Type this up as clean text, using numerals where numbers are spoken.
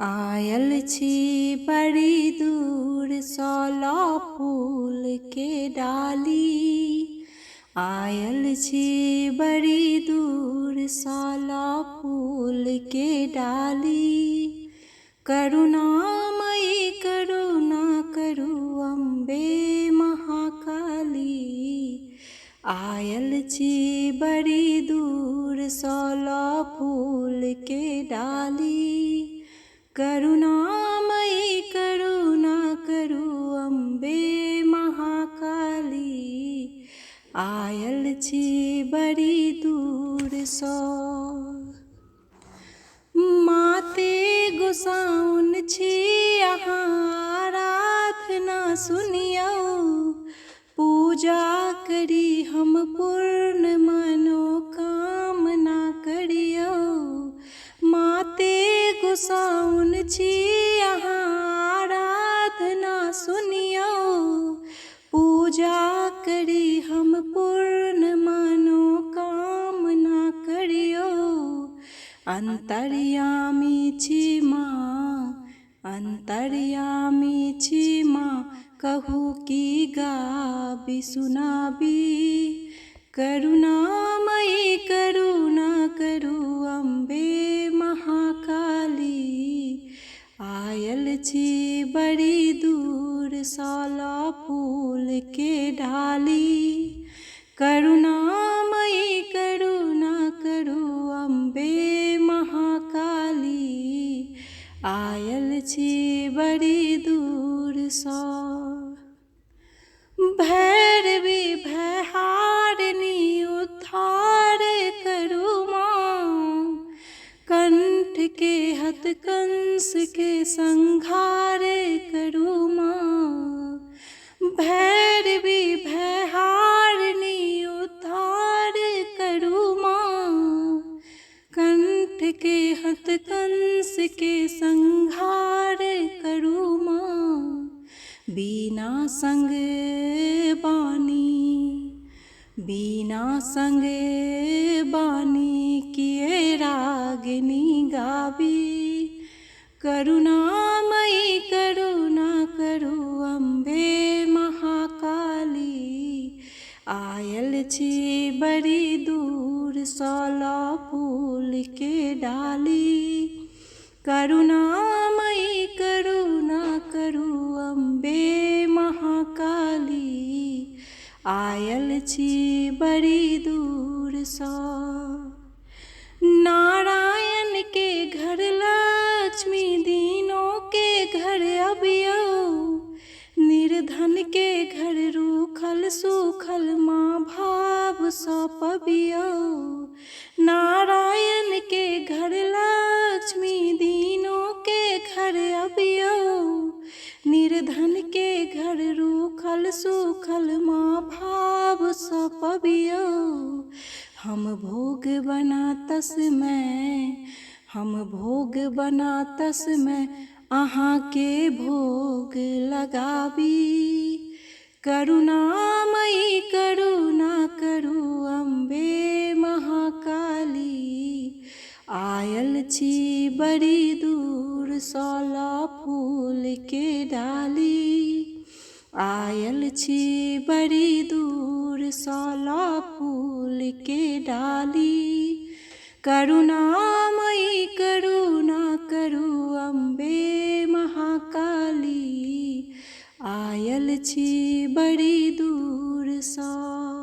Oil छी बड़ी दूर सौला फूल के डाली। आयल छी बड़ी दूर सौला फूल के डाली। करुणामयी करुणा करू अम्बे महाकाली। आयल छी बड़ी दूर सौला फूल के डाली। करुणामयी करुणा करू अम्बे महाकाली। आयल छी बड़ी दूर सौ। माते गोसाउन छी अहाँ आराधना सुनियौ। पूजा करी हम पूर्ण मनोकामना करियौ। माते गोसाउन छी अहाँ आराधना सुनियौ। पूजा करी हम पूर्ण मनोकामना करियौ। अंतर्यामी छी माँ, अंतर्यामी छी माँ, कहू की गाबी सुनाबी। करुणामयी करुणा करू अम्बे महाकाली। आयल छी बड़ी दूर सौला फूल के डाली। करुणामयी करुणा करू अम्बे महाकाली। आयल छी बड़ी दूर सौ। भैरवी भयहारिणी उद्धार करू माँ। कंठ के हत कंस के संहार करू माँ। भैरवी भयहारिणी उद्धार करू माँ। कंठ के हत कंस के संहार करू माँ। बीना संग बानी, बीना संग बानी किए रागिनी गाबी। करुणामयी करुणा करू अम्बे महाकाली। आयल छी बड़ी दूर सौला फूल के डाली। करुणामयी करुणा करू अम्बे महाकाली। आयल छी बड़ी दूर सौ। नारायण के घर लक्ष्मी दीनों के घर अबियौ। निर्धन के घर रूखल सूखल माँ भाव सौ पबियौ। नारायण के घर लक्ष्मी दीनों के घर अबियौ। निर्धन के घर रूखल सूखल माँ भाव सौ पबियौ। हम भोग बना तस्मै, हम भोग बना तस्मै, अहाँ के भोग लगाबी। करुणामयी करुणा करू अम्बे महाकाली। आयल छी बड़ी दूर सौला फूल के डाली। आयल छी बड़ी दूर सौला फूल के डाली। करुणामयी करुणा करू अम्बे महाकाली। आयल छी बड़ी दूर सौ।